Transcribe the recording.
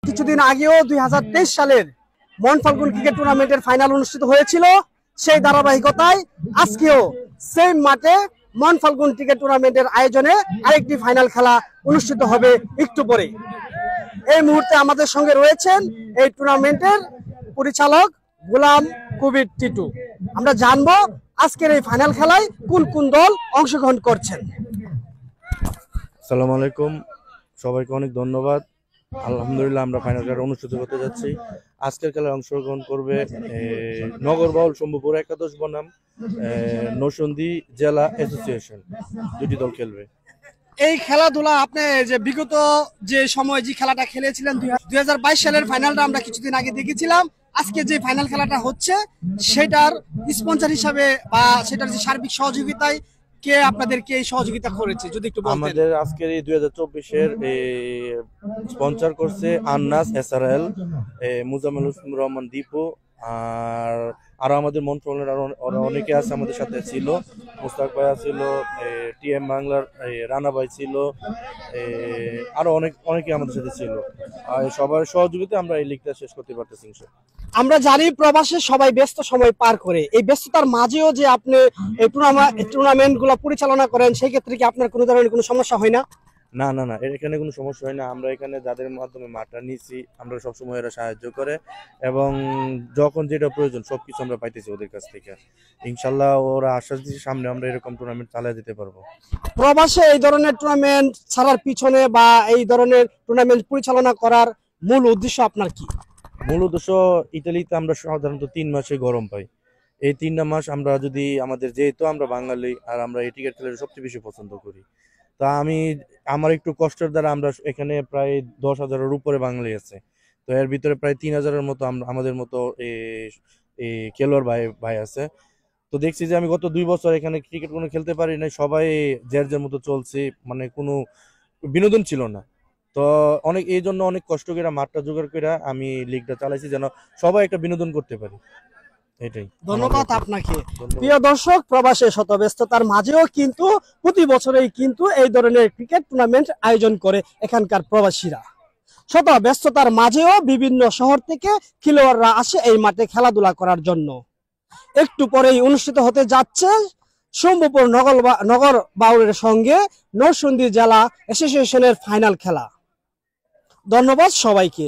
কিছুদিন আগেও 2023 সালের মন ফাল্গুন ক্রিকেট টুর্নামেন্টের ফাইনাল অনুষ্ঠিত হয়েছিল। সেই ধারাবাহিকতায় আজকেও সেম মাঠে মন ফাল্গুন ক্রিকেট টুর্নামেন্টের আয়োজনে আরেকটি ফাইনাল খেলা অনুষ্ঠিত হবে একটু পরে। এই মুহূর্তে আমাদের সঙ্গে রয়েছেন এই টুর্নামেন্টের পরিচালক গোলাম কবির টিটু। আমরা জানবো আজকের এই ফাইনাল খেলায় কোন কোন দল অংশগ্রহণ করছেন। আসসালামু আলাইকুম, সবাইকে অনেক ধন্যবাদ। আলহামদুলিল্লাহ, আমরা ফাইনাল খেলা অনুষ্ঠিত করতে যাচ্ছি। আজকের খেলায় অংশগ্রহণ করবে নগর বাউল শম্ভুপুর একাদশ বনাম নরসিংদী জেলা অ্যাসোসিয়েশন, দুটি দল খেলবে। এই খেলাধুলা আপনি যে বিগত যে সময় যে খেলাটা খেলেছিলেন 2022 সালের ফাইনালটা আমরা কিছুদিন আগে দেখেছিলাম। আজকে যে ফাইনাল খেলাটা হচ্ছে সেটার স্পন্সর হিসাবে বা সেটার যে সার্বিক সহযোগিতায় কে আপনাদেরকে এই সহযোগিতা করেছে যদি একটু বলতেন। আমাদের আজকের এই 2024-এর স্পন্সর করছে আন্নাস এসআরএল, মুজাম্মেল হোসেন রহমান দীপু, আর আরো আমাদের মন্ত্রণালয়ের আরো অনেকে আছে আমাদের সাথে ছিল। মুস্তাক ভাইয়া ছিল, টিএম বাংলার রানা ভাই ছিল, আরো অনেকে আমাদের সাথে ছিল। আর সবার সহযোগিতায় আমরা এই লিগটা শেষ করতে পারতেছি। আমরা জানি প্রবাসে সবাই ব্যস্ত সময় পার করে, এই ব্যস্ততার মাঝেও যে আপনি এই টুর্নামেন্ট গুলো পরিচালনা করেন, সেই ক্ষেত্রে কি আপনার কোনো ধরনের কোনো সমস্যা হয় না? না না না, এখানে কোনো সমস্যা হয় না। আমরা এখানে যাদের মাধ্যমে মাঠটা নিয়েছি, আমরা সবসময় এরা সাহায্য করে এবং যখন যেটা প্রয়োজন সবকিছু আমরা পাইতেছি ওদের কাছ থেকে। ইনশাল্লাহ ওরা আশ্বাস দিচ্ছে সামনে আমরা এরকম টুর্নামেন্ট চালিয়ে যেতে পারবো। প্রবাসে এই ধরনের টুর্নামেন্ট ছাড়ার পিছনে বা এই ধরনের টুর্নামেন্ট পরিচালনা করার মূল উদ্দেশ্য আপনার কি? মূল উদ্দেশ্য, ইতালিতে আমরা সাধারণত 3 মাসে গরম পাই। এই 3টা মাস আমরা যদি আমাদের, যেহেতু আমরা বাঙালি আর আমরা এই ক্রিকেট খেলাটা সবচেয়ে বেশি পছন্দ করি, তা আমার একটু কষ্টের দ্বারা আমরা এখানে প্রায় 10,000-এর উপরে বাঙালি আছে। তো এর ভিতরে প্রায় 3,000-এর মতো আমাদের মতো খেলোয়াড় ভাই আছে। তো দেখছি যে আমি গত 2 বছর এখানে ক্রিকেট কোনো খেলতে পারি না, সবাই যার মতো চলছে, মানে কোনো বিনোদন ছিল না। তো এই জন্য অনেক কষ্ট করে মাঠটা জোগাড় করে আমি লিগটা চালাইছি যেন সবাই একটা বিনোদন করতে পারি। এটাই। ধন্যবাদ আপনাকে। প্রিয় দর্শক, প্রবাসে শত ব্যস্ততার মাঝেও কিন্তু প্রতি বছরেই কিন্তু এই ধরনের ক্রিকেট টুর্নামেন্ট আয়োজন করে এখানকার প্রবাসীরা। শত ব্যস্ততার মাঝেও বিভিন্ন শহর থেকে খেলোয়াড়রা আসে এই মাঠে খেলাধুলা করার জন্য। একটু পরেই অনুষ্ঠিত হতে যাচ্ছে শম্ভুপুর নগর বাউলের সঙ্গে নরসিংদী জেলা অ্যাসোসিয়েশনের ফাইনাল খেলা। ধন্যবাদ সবাইকে।